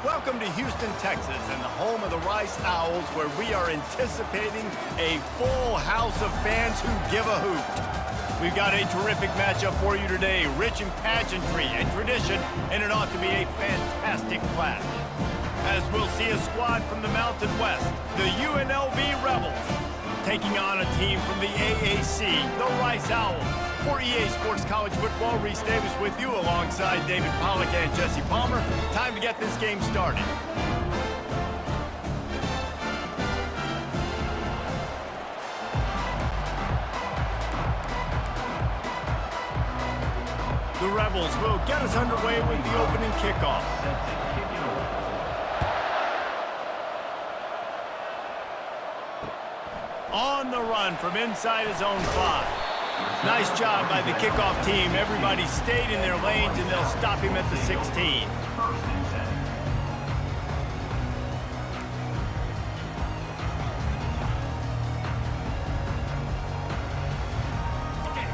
Welcome to Houston, Texas, and the home of the Rice Owls, where we are anticipating a full house of fans who give a hoot. We've got a terrific matchup for you today, rich in pageantry and tradition, and it ought to be a fantastic clash. As we'll see a squad from the Mountain West, the UNLV Rebels, taking on a team from the AAC, the Rice Owls. For EA Sports College Football, Reese Davis with you alongside David Pollack and Jesse Palmer. Time to get this game started. The Rebels will get us underway with the opening kickoff. On the run from inside his own 5. Nice job by the kickoff team. Everybody stayed in their lanes, and they'll stop him at the 16.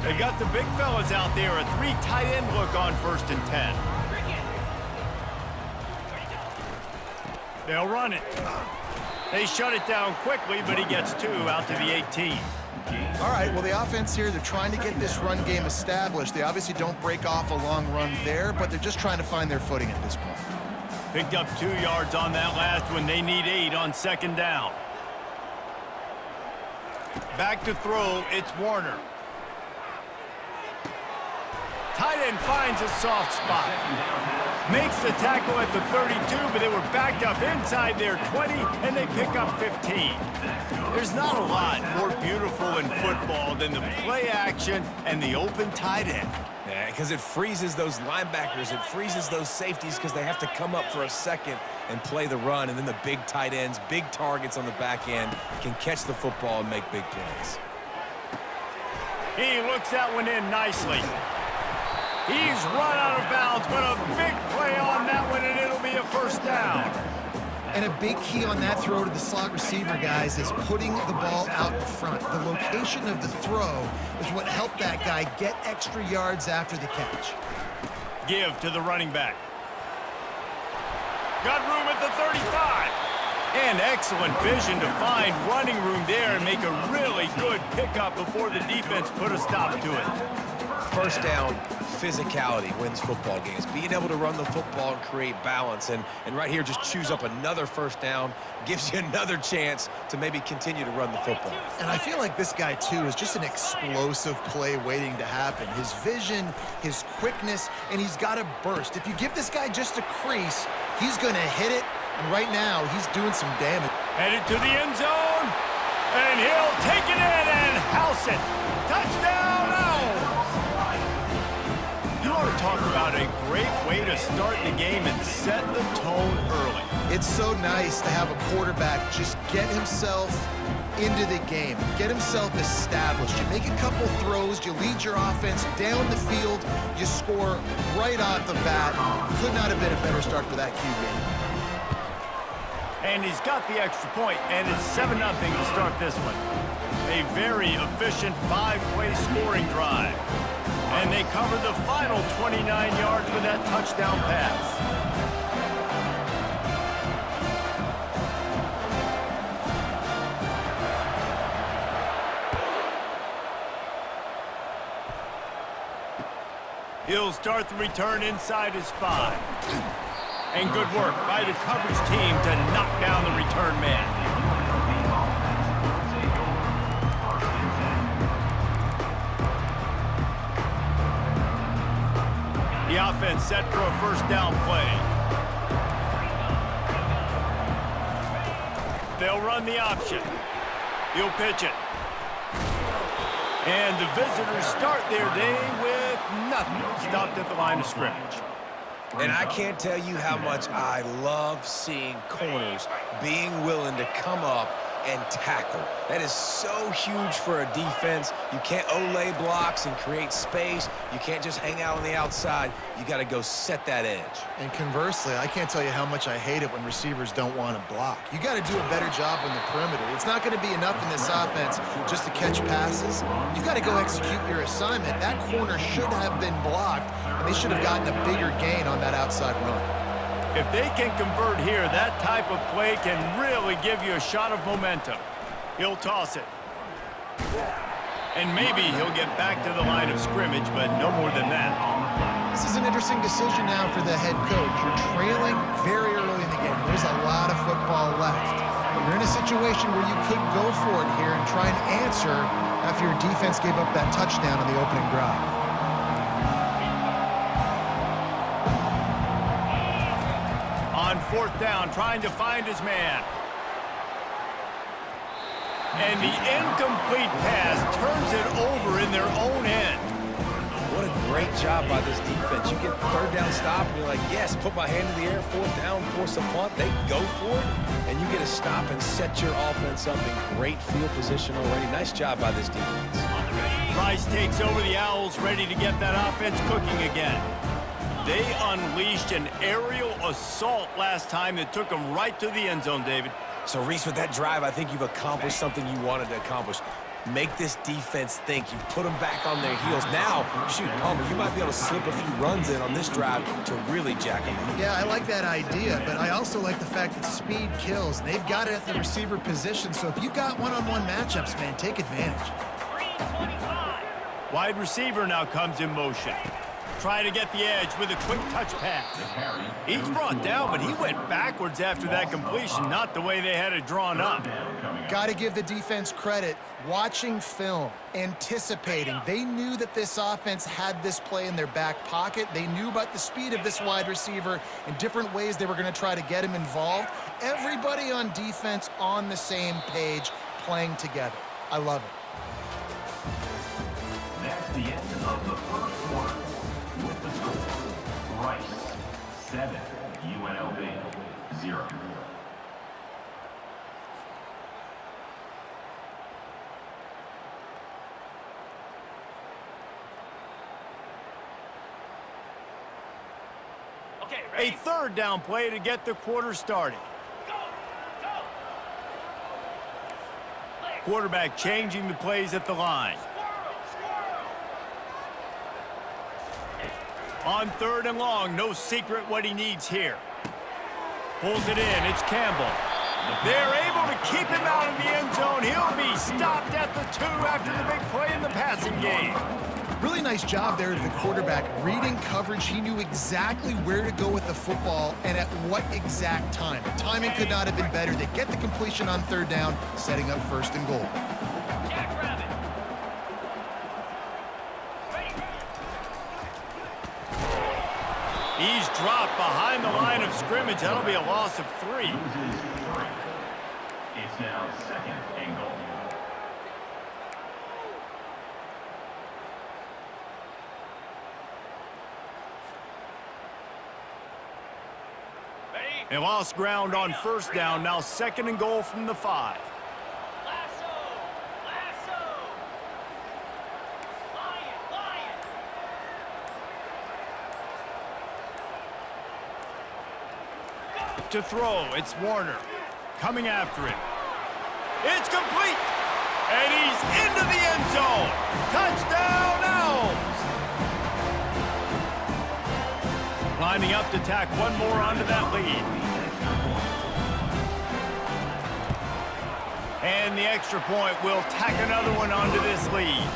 They've got the big fellas out there. A 3 tight end look on 1st and 10. They'll run it. They shut it down quickly, but he gets 2 out to the 18. All right, well, the offense here, they're trying to get this run game established. They obviously don't break off a long run there, but they're just trying to find their footing at this point. Picked up 2 yards on that last one. They need 8 on 2nd down. Back to throw, it's Warner. Tight end finds a soft spot. Makes the tackle at the 32, but they were backed up inside their 20, and they pick up 15. There's not a lot more beautiful in football than the play action and the open tight end. Yeah, because it freezes those linebackers. It freezes those safeties because they have to come up for a second and play the run, and then the big tight ends, big targets on the back end, can catch the football and make big plays. He looks that one in nicely. He's run out of bounds, but a big play on that one, and it'll be a 1st down. And a big key on that throw to the slot receiver, guys, is putting the ball out in front. The location of the throw is what helped that guy get extra yards after the catch. Give to the running back. Got room at the 35. And excellent vision to find running room there and make a really good pickup before the defense put a stop to it. 1st down, physicality wins football games. Being able to run the football and create balance. And right here, just choose up another 1st down, gives you another chance to maybe continue to run the football. And I feel like this guy, too, is just an explosive play waiting to happen. His vision, his quickness, and he's got a burst. If you give this guy just a crease, he's going to hit it. And right now, he's doing some damage. Headed to the end zone. And he'll take it in and house it. Touchdown, Owls! You want to talk about a great way to start the game and set the tone early. It's so nice to have a quarterback just get himself into the game, get himself established. You make a couple throws, you lead your offense down the field, you score right off the bat. Could not have been a better start for that QB. And he's got the extra point, and it's 7-0 to start this one. A very efficient 5-play scoring drive. And they cover the final 29 yards with that touchdown pass. He'll start the return inside his 5. And good work by the coverage team to knock down the return man. The offense set for a 1st down play. They'll run the option. He'll pitch it. And the visitors start their day with nothing. Stopped at the line of scrimmage. And I can't tell you how much I love seeing corners being willing to come up and tackle. That is so huge for a defense. You can't olay blocks and create space. You can't just hang out on the outside. You got to go set that edge. And conversely, I can't tell you how much I hate it when receivers don't want to block. You got to do a better job on the perimeter. It's not going to be enough in this offense just to catch passes. You've got to go execute your assignment. That corner should have been blocked, and they should have gotten a bigger gain on that outside run. If they can convert here, that type of play can really give you a shot of momentum. He'll toss it. And maybe he'll get back to the line of scrimmage, but no more than that. This is an interesting decision now for the head coach. You're trailing very early in the game. There's a lot of football left. You're in a situation where you could go for it here and try and answer after your defense gave up that touchdown on the opening drive. On fourth down, trying to find his man. And the incomplete pass turns it over in their own end. What a great job by this defense. You get the third down stop, and you're like, yes, put my hand in the air, fourth down, force a punt. They go for it, and you get a stop and set your offense up in great field position already. Nice job by this defense. Rice takes over the Owls, ready to get that offense cooking again. They unleashed an aerial assault last time that took them right to the end zone, David. So, Reese, with that drive, I think you've accomplished something you wanted to accomplish. Make this defense think. You put them back on their heels. Now, shoot, Palmer, you might be able to slip a few runs in on this drive to really jack them up. Yeah, I like that idea, but I also like the fact that speed kills. They've got it at the receiver position, so if you've got one-on-one matchups, man, take advantage. Wide receiver now comes in motion. Trying to get the edge with a quick touch pass. He's brought down, but he went backwards after that completion, not the way they had it drawn up. Got to give the defense credit. Watching film, anticipating. They knew that this offense had this play in their back pocket. They knew about the speed of this wide receiver and different ways they were going to try to get him involved. Everybody on defense on the same page, playing together. I love it. That's the end of the first quarter. With the score, Rice 7, UNLV 0. Okay, a third down play to get the quarter started. Quarterback changing the plays at the line. On third and long, no secret what he needs here. Pulls it in, it's Campbell. They're able to keep him out of the end zone. He'll be stopped at the 2 after the big play in the passing game. Really nice job there of the quarterback. Reading coverage, he knew exactly where to go with the football and at what exact time. The timing could not have been better. They get the completion on third down, setting up first and goal. He's dropped behind the line of scrimmage. That'll be a loss of 3. It's now second and goal. They lost ground on first down. Now second and goal from the 5. To throw, it's Warner. Coming after him. It's complete! And he's into the end zone! Touchdown, Owls! Lining up to tack one more onto that lead. And the extra point will tack another one onto this lead.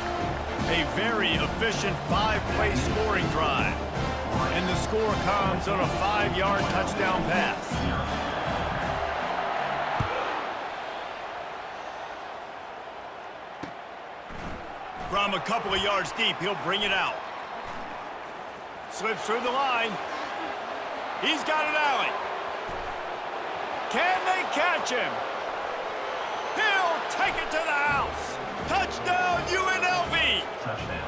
A very efficient 5-play scoring drive. And the score comes on a 5-yard touchdown pass. From a couple of yards deep, he'll bring it out. Slips through the line. He's got an alley. Can they catch him? He'll take it to the house. Touchdown, UNLV. Touchdown.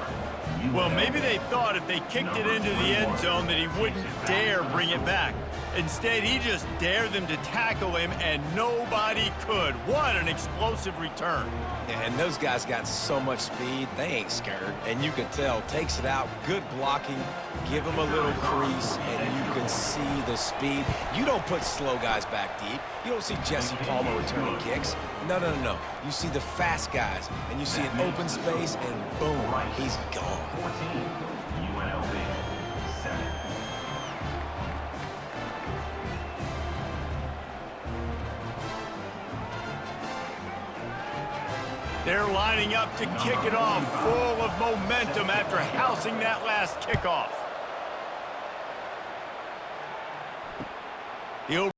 Well, maybe they thought if they kicked it into the end zone that he wouldn't dare bring it back. Instead, he just dared them to tackle him, and nobody could. What an explosive return. And those guys got so much speed, they ain't scared. And you can tell, takes it out, good blocking, give them a little crease, and you can see the speed. You don't put slow guys back deep. You don't see Jesse Palmer returning kicks. No, no, no, no. You see the fast guys, and you see an open space, and boom, he's gone. 14, UNLV 7. They're lining up to kick it off, full of momentum after housing that last kickoff. He'll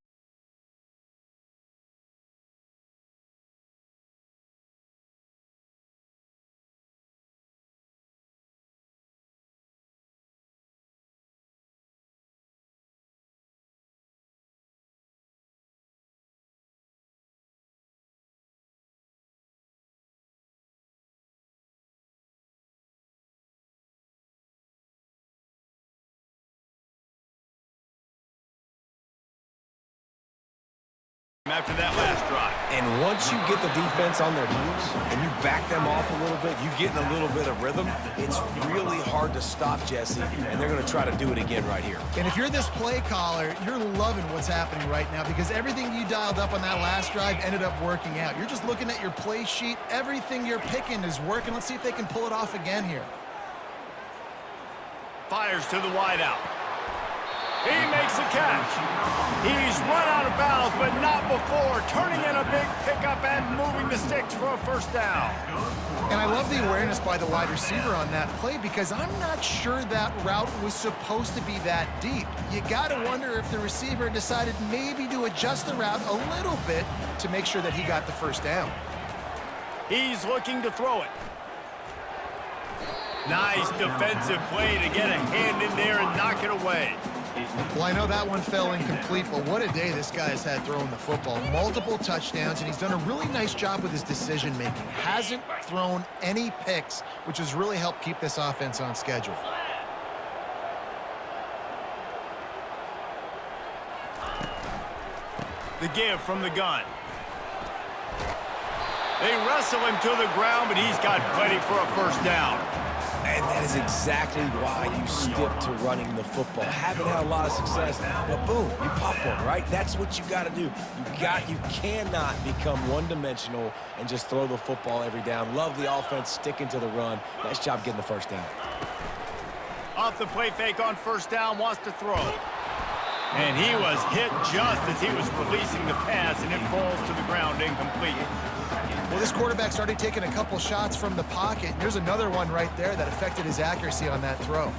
after that last drive. And once you get the defense on their heels and you back them off a little bit, you get in a little bit of rhythm, it's really hard to stop, Jesse, and they're going to try to do it again right here. And if you're this play caller, you're loving what's happening right now because everything you dialed up on that last drive ended up working out. You're just looking at your play sheet. Everything you're picking is working. Let's see if they can pull it off again here. Fires to the wideout. He makes the catch. He's run out of bounds, but not before turning in a big pickup and moving the sticks for a first down. And I love the awareness by the wide receiver on that play because I'm not sure that route was supposed to be that deep. You got to wonder if the receiver decided maybe to adjust the route a little bit to make sure that he got the first down. He's looking to throw it. Nice defensive play to get a hand in there and knock it away. Well, I know that one fell incomplete, but what a day this guy has had throwing the football. Multiple touchdowns, and he's done a really nice job with his decision-making. Hasn't thrown any picks, which has really helped keep this offense on schedule. The give from the gun. They wrestle him to the ground, but he's got plenty for a first down. And that is exactly why you stick to running the football. Haven't had a lot of success, but boom, you pop one, right? That's what you got to do. You cannot become one-dimensional and just throw the football every down. Love the offense sticking to the run. Nice job getting the first down. Off the play fake on first down, wants to throw. And he was hit just as he was releasing the pass, and it falls to the ground incomplete. Well, this quarterback started taking a couple shots from the pocket. There's another one right there that affected his accuracy on that throw.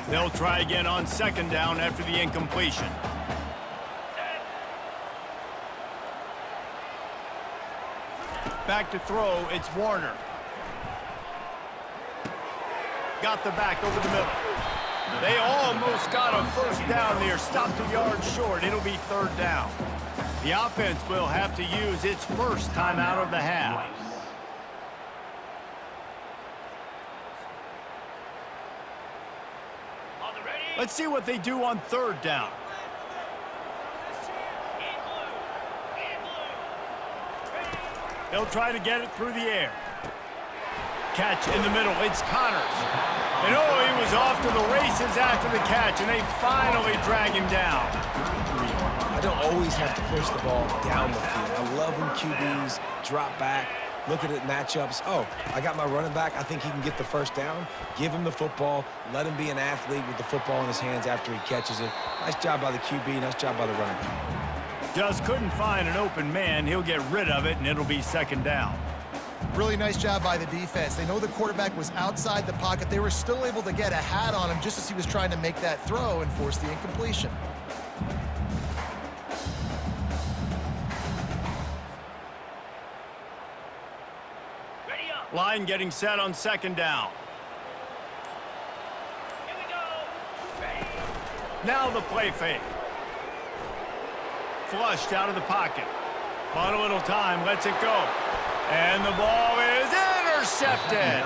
They'll try again on second down after the incompletion. Back to throw, it's Warner. Got the back over the middle. They almost got a first down there, stopped a yard short. It'll be third down. The offense will have to use its first timeout of the half. Let's see what they do on third down. They'll try to get it through the air. Catch in the middle. It's Connors. And oh, he was off to the races after the catch, and they finally drag him down. I don't always have to push the ball down the field. I love when QBs drop back, look at it matchups. Oh, I got my running back. I think he can get the first down. Give him the football. Let him be an athlete with the football in his hands after he catches it. Nice job by the QB. Nice job by the running back. Just couldn't find an open man. He'll get rid of it, and it'll be second down. Really nice job by the defense. They know the quarterback was outside the pocket. They were still able to get a hat on him just as he was trying to make that throw and force the incompletion. Line getting set on second down. Now the play fake. Flushed out of the pocket. Bought a little time, lets it go. And the ball is intercepted.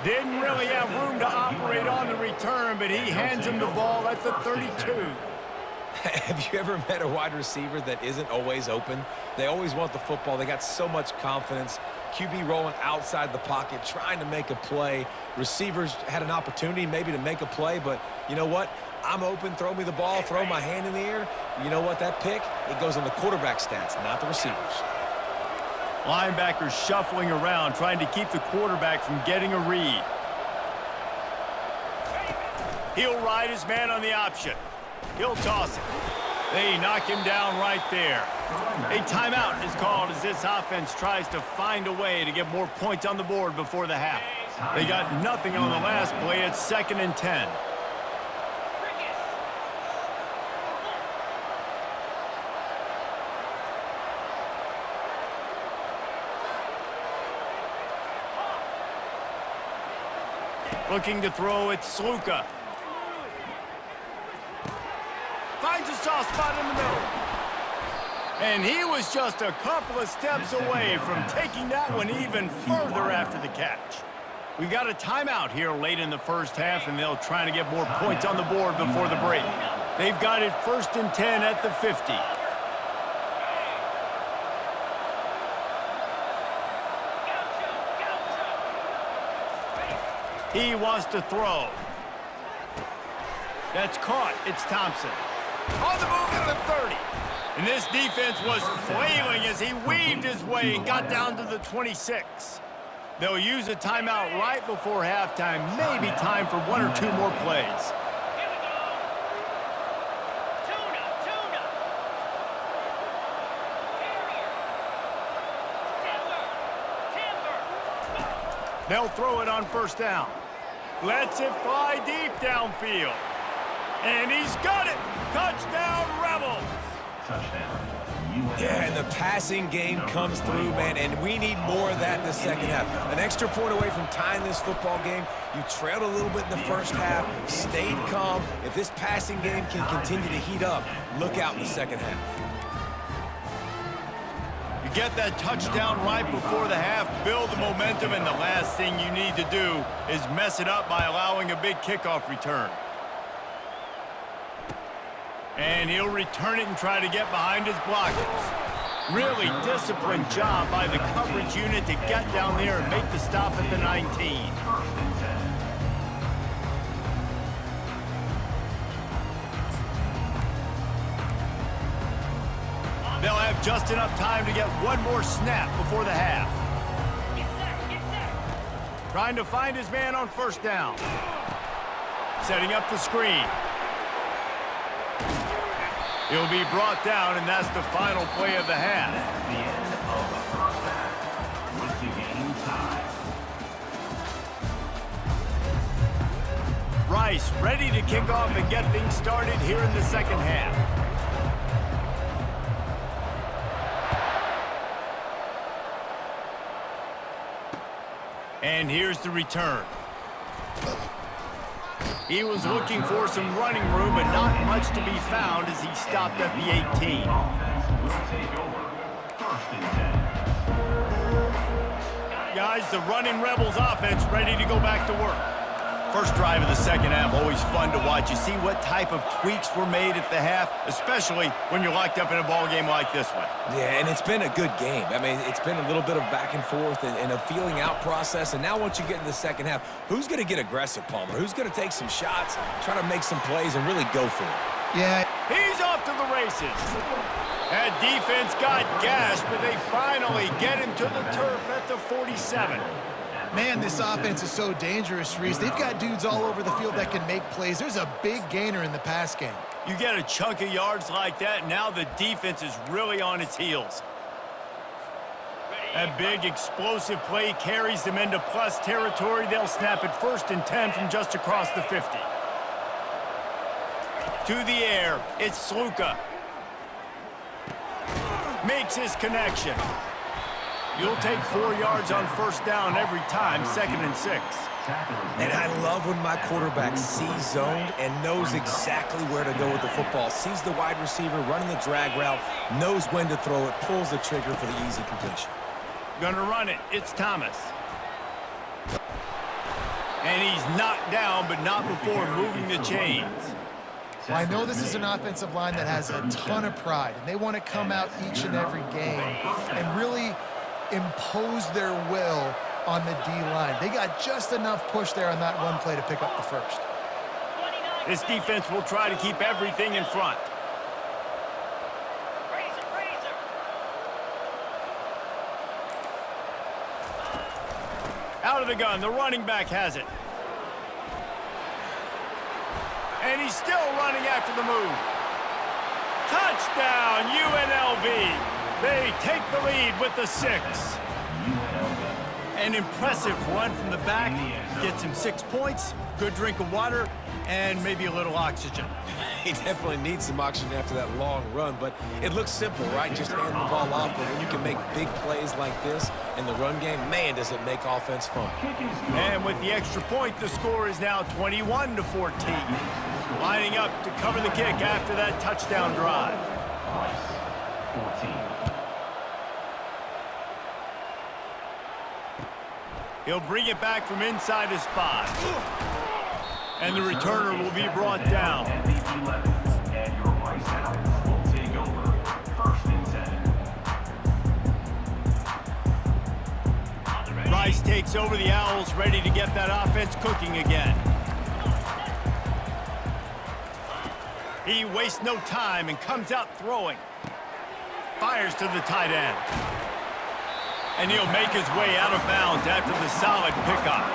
Didn't really have room to operate on the return, but he hands him the ball at the 32. Have you ever met a wide receiver that isn't always open? They always want the football. They got so much confidence. QB rolling outside the pocket, trying to make a play. Receivers had an opportunity maybe to make a play, but you know what? I'm open, throw me the ball, throw my hand in the air. You know what? That pick, it goes on the quarterback stats, not the receivers. Linebackers shuffling around, trying to keep the quarterback from getting a read. He'll ride his man on the option. He'll toss it. They knock him down right there. A timeout is called as this offense tries to find a way to get more points on the board before the half. They got nothing on the last play. It's 2nd and 10. Looking to throw, it's Sluka. Finds a soft spot in the middle. And he was just a couple of steps away from taking that one even further after the catch. We got a timeout here late in the first half, and they'll try to get more points on the board before the break. They've got it 1st and 10 at the 50. He wants to throw. That's caught. It's Thompson. On the move at the 30. And this defense was flailing as he weaved his way and got down to the 26. They'll use a timeout right before halftime. Maybe time for 1 or 2 more plays. They'll throw it on 1st down. Lets it fly deep downfield. And he's got it. Touchdown, Rebels. Touchdown. Yeah, and the passing game comes through, man, and we need more of that in the second half. An extra point away from tying this football game. You trailed a little bit in the first half, stayed calm. If this passing game can continue to heat up, look out in the second half. You get that touchdown right before the half, build the momentum, and the last thing you need to do is mess it up by allowing a big kickoff return. And he'll return it and try to get behind his blockers. Really disciplined job by the coverage unit to get down there and make the stop at the 19. They'll have just enough time to get one more snap before the half. Trying to find his man on 1st down. Setting up the screen. He'll be brought down, and that's the final play of the half. That's the end of the first half with the game tied. Rice ready to kick off and get things started here in the second half. And here's the return. He was looking for some running room, but not much to be found as he stopped at the 18. Offense will take over. 1st and 10. Guys, the running Rebels offense ready to go back to work. First drive of the second half, always fun to watch. You see what type of tweaks were made at the half, especially when you're locked up in a ball game like this one. Yeah, and it's been a good game. I mean, it's been a little bit of back and forth and a feeling out process. And now once you get in the second half, who's going to get aggressive, Palmer? Who's going to take some shots, try to make some plays, and really go for it? Yeah. He's off to the races. That defense got gashed, but they finally get him to the turf at the 47. Man, this offense is so dangerous, Reese. They've got dudes all over the field that can make plays. There's a big gainer in the pass game. You get a chunk of yards like that, now the defense is really on its heels. That big explosive play carries them into plus territory. They'll snap it 1st and 10 from just across the 50. To the air, it's Sluka. Makes his connection. You'll take 4 yards on 1st down every time, 2nd and 6. And I love when my quarterback sees zoned and knows exactly where to go with the football. Sees the wide receiver running the drag route, knows when to throw it, pulls the trigger for the easy completion. Gonna run it. It's Thomas. And he's knocked down, but not before moving the chains. Well, I know this is an offensive line that has a ton of pride, and they want to come out each and every game and really impose their will on the D-line. They got just enough push there on that one play to pick up the first. This defense will try to keep everything in front. Out of the gun, the running back has it. And he's still running after the move. Touchdown, UNLV. they take the lead with the 6. An impressive run from the back. Gets him 6 points, good drink of water, and maybe a little oxygen. He definitely needs some oxygen after that long run, but it looks simple, right? Just hand the ball off, but when you can make big plays like this in the run game, man, does it make offense fun. And with the extra point, the score is now 21-14. Lining up to cover the kick after that touchdown drive. 14. He'll bring it back from inside his 5. And the returner will be brought down. And your Rice Owls will take over. 1st and 10. Rice takes over the Owls, ready to get that offense cooking again. He wastes no time and comes out throwing. Fires to the tight end. And he'll make his way out of bounds after the solid pickup.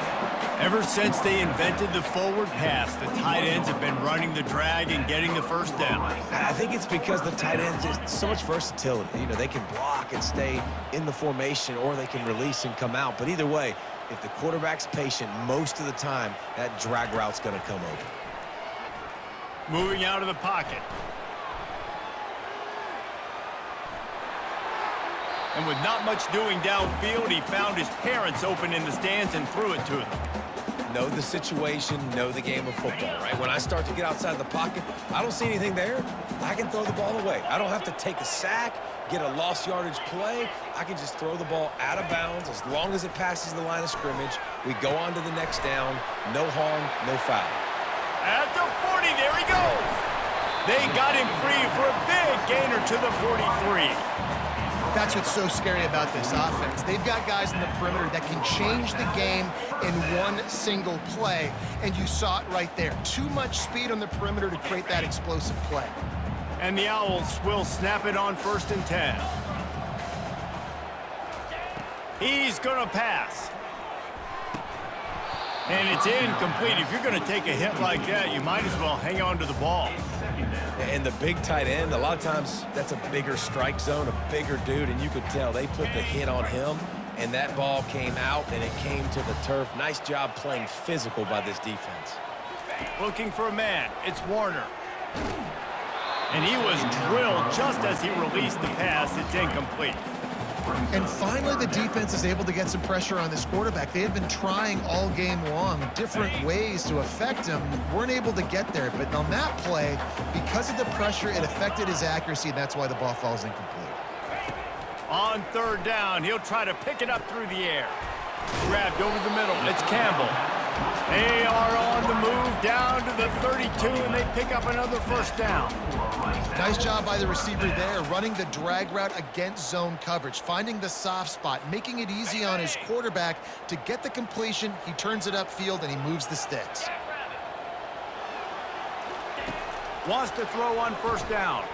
Ever since they invented the forward pass, the tight ends have been running the drag and getting the first down. I think it's because the tight ends just so much versatility. You know, they can block and stay in the formation, or they can release and come out. But either way, if the quarterback's patient most of the time, that drag route's going to come open. Moving out of the pocket. And with not much doing downfield, he found his parents open in the stands and threw it to them. Know the situation, know the game of football, right? When I start to get outside the pocket, I don't see anything there, I can throw the ball away. I don't have to take a sack, get a lost yardage play. I can just throw the ball out of bounds. As long as it passes the line of scrimmage, we go on to the next down. No harm, no foul. At the 40, there he goes. They got him free for a big gainer to the 43. That's what's so scary about this offense. They've got guys in the perimeter that can change the game in one single play, and you saw it right there. Too much speed on the perimeter to create that explosive play. And the Owls will snap it on 1st and 10. He's going to pass. And it's incomplete. If you're going to take a hit like that, you might as well hang on to the ball. And the big tight end, a lot of times that's a bigger strike zone, a bigger dude, and you could tell they put the hit on him, and that ball came out, and it came to the turf. Nice job playing physical by this defense. Looking for a man. It's Warner. And he was drilled just as he released the pass. It's incomplete. And finally, the defense is able to get some pressure on this quarterback. They have been trying all game long different ways to affect him. Weren't able to get there. But on that play, because of the pressure, it affected his accuracy, and that's why the ball falls incomplete. On 3rd down, he'll try to pick it up through the air. Grabbed over the middle. It's Campbell. They are on the move down to the 32, and they pick up another 1st down. Nice job by the receiver there, running the drag route against zone coverage, finding the soft spot, making it easy on his quarterback to get the completion. He turns it upfield, and he moves the sticks. Wants to throw on 1st down.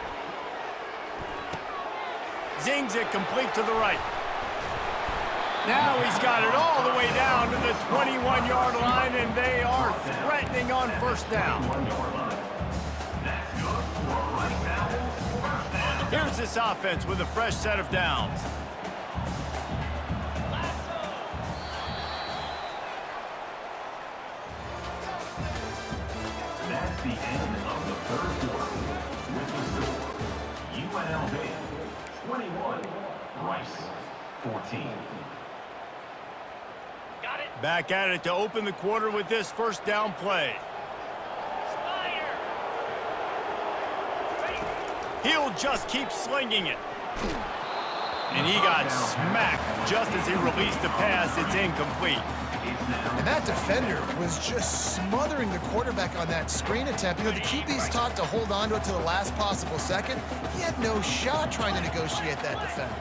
Zings it complete to the right. Now he's got it all the way down to the 21-yard line, and they are threatening on 1st down. Here's this offense with a fresh set of downs. That's the end of the 3rd quarter. With the score, UNLV 21, Rice 14. Back at it to open the quarter with this 1st down play. He'll just keep slinging it. And he got smacked just as he released the pass. It's incomplete. And that defender was just smothering the quarterback on that screen attempt. You know, the QB's taught to hold on to it to the last possible second. He had no shot trying to negotiate that defender.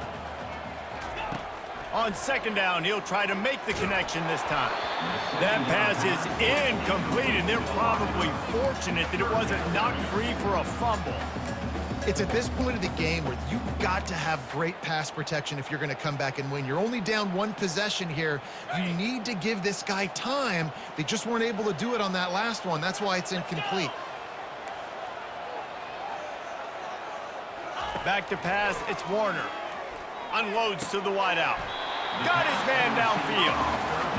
On 2nd down, he'll try to make the connection this time. That pass is incomplete, and they're probably fortunate that it wasn't knocked free for a fumble. It's at this point of the game where you've got to have great pass protection if you're going to come back and win. You're only down 1 possession here. You need to give this guy time. They just weren't able to do it on that last one. That's why it's incomplete. Back to pass, it's Warner. Unloads to the wideout. Got his man downfield.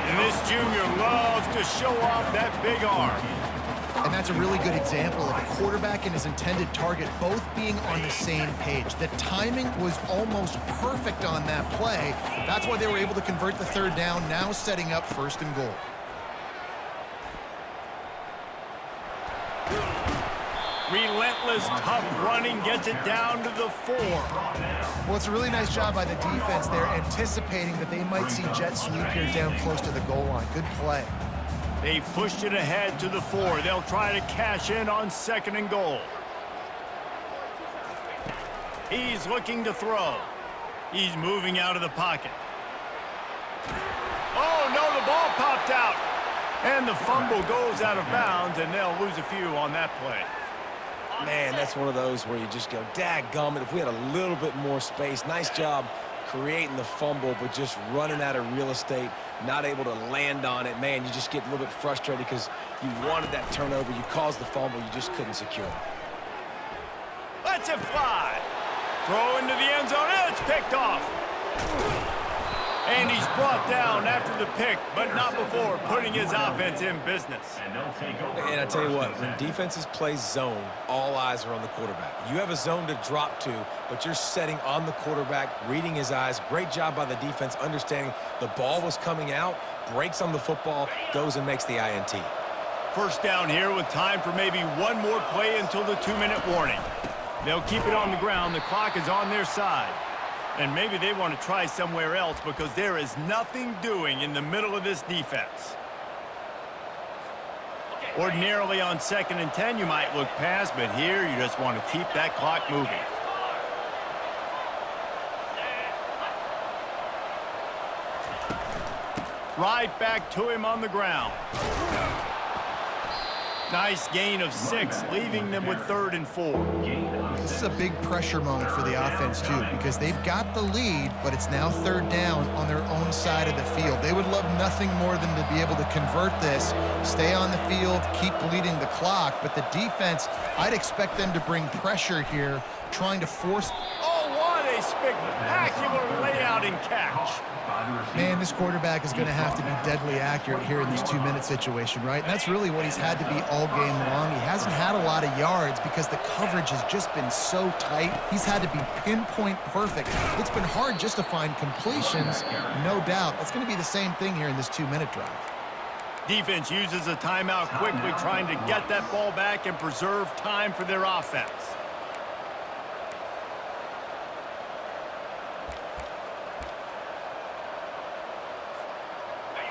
And this junior loves to show off that big arm. And that's a really good example of a quarterback and his intended target both being on the same page. The timing was almost perfect on that play. That's why they were able to convert the third down, now setting up 1st and goal. Relentless, tough running gets it down to the 4. Well, it's a really nice job by the defense there, anticipating that they might see jet sweep here down close to the goal line. Good play. They pushed it ahead to the 4. They'll try to cash in on 2nd and goal. He's looking to throw. He's moving out of the pocket. Oh, no, the ball popped out. And the fumble goes out of bounds, and they'll lose a few on that play. Man, that's one of those where you just go, dadgummit, if we had a little bit more space. Nice job creating the fumble, but just running out of real estate, not able to land on it. Man, you just get a little bit frustrated because you wanted that turnover. You caused the fumble. You just couldn't secure it. Let's it fly. Throw into the end zone. It's picked off. And he's brought down after the pick, but not before putting his offense in business. And I tell you what, when defenses play zone, all eyes are on the quarterback. You have a zone to drop to, but you're setting on the quarterback, reading his eyes. Great job by the defense, understanding the ball was coming out, breaks on the football, goes and makes the INT. 1st down here with time for maybe one more play until the 2-minute warning. They'll keep it on the ground. The clock is on their side. And maybe they want to try somewhere else because there is nothing doing in the middle of this defense. Ordinarily on 2nd and 10, you might look past, but here you just want to keep that clock moving. Right back to him on the ground. Nice gain of 6, leaving them with 3rd and 4. This is a big pressure moment for the offense, too, because they've got the lead, but it's now 3rd down on their own side of the field. They would love nothing more than to be able to convert this, stay on the field, keep bleeding the clock, but the defense, I'd expect them to bring pressure here, trying to force... Oh, what a spectacular layout and catch. Man, this quarterback is going to have to be deadly accurate here in this 2-minute situation, right? And that's really what he's had to be all game long. He hasn't had a lot of yards because the coverage has just been so tight. He's had to be pinpoint perfect. It's been hard just to find completions, no doubt. That's going to be the same thing here in this 2-minute drive. Defense uses a timeout quickly, trying to get that ball back and preserve time for their offense.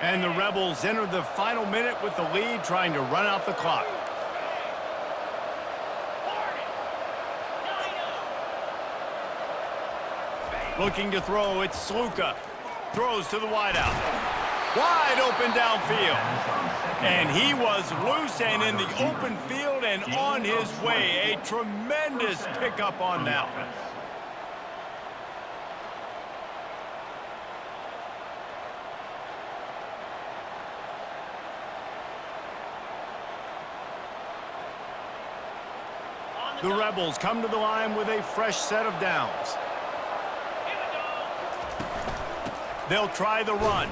And the Rebels enter the final minute with the lead, trying to run out the clock. Looking to throw, it's Sluka. Throws to the wideout. Wide open downfield. And he was loose and in the open field and on his way. A tremendous pickup on that one. The Rebels come to the line with a fresh set of downs. They'll try the run.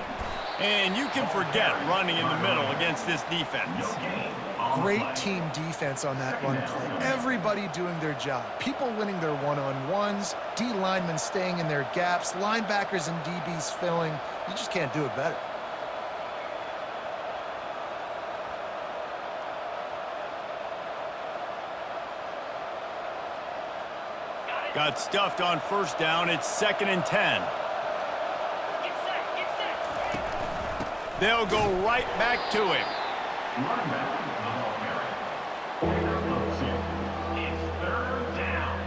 And you can forget running in the middle against this defense. Great team defense on that run play. Everybody doing their job. People winning their one-on-ones, D linemen staying in their gaps, linebackers and DBs filling. You just can't do it better. Got stuffed on 1st down. It's 2nd and 10. They'll go right back to him. It's 3rd down.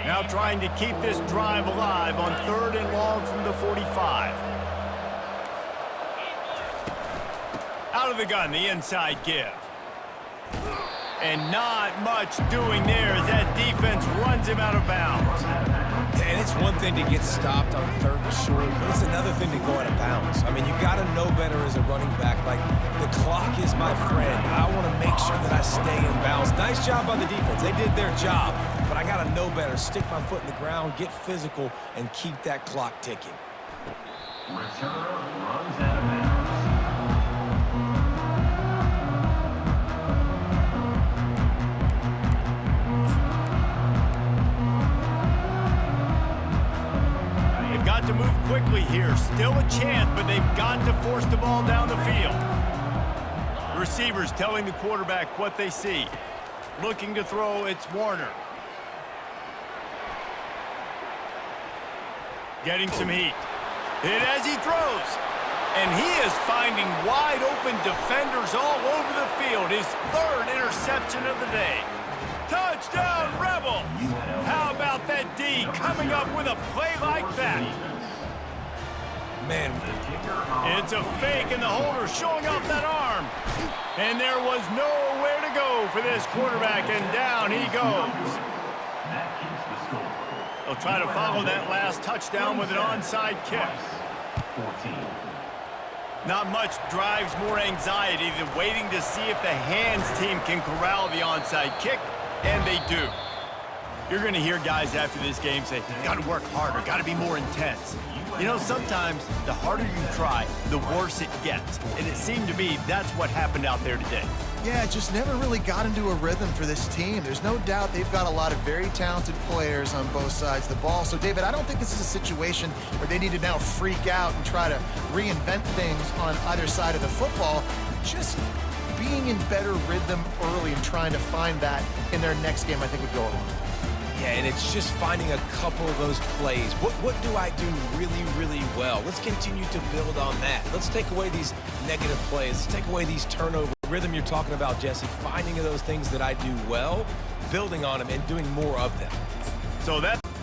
Now trying to keep this drive alive on 3rd and long from the 45. Out of the gun, the inside give. And not much doing there as that defense runs him out of bounds. and it's one thing to get stopped on 3rd and short, but it's another thing to go out of bounds. I mean, you got to know better as a running back. Like, the clock is my friend. I want to make sure that I stay in bounds. Nice job by the defense. They did their job, but I got to know better. Stick my foot in the ground, get physical, and keep that clock ticking. Returner runs out of bounds. Got to move quickly here. Still a chance, but they've got to force the ball down the field. The receivers telling the quarterback what they see. Looking to throw, it's Warner. Getting some heat. Hit as he throws. And he is finding wide open defenders all over the field. His 3rd interception of the day. Touchdown, Rebels! How about that D coming up with a play like that? Man, it's a fake, and the holder showing off that arm. And there was nowhere to go for this quarterback, and down he goes. That keeps the score. They'll try to follow that last touchdown with an onside kick. 14. Not much drives more anxiety than waiting to see if the hands team can corral the onside kick. And they do. You're going to hear guys after this game say, got to work harder, got to be more intense. You know, sometimes the harder you try, the worse it gets. And it seemed to me that's what happened out there today. Yeah, just never really got into a rhythm for this team. There's no doubt they've got a lot of very talented players on both sides of the ball. So, David, I don't think this is a situation where they need to now freak out and try to reinvent things on either side of the football. Just being in better rhythm early and trying to find that in their next game, I think would go a long way. yeah, and it's just finding a couple of those plays. What do I do really, really well? Let's continue to build on that. Let's take away these negative plays. Let's take away these turnovers. Rhythm you're talking about, Jesse, finding those things that I do well, building on them, and doing more of them. So that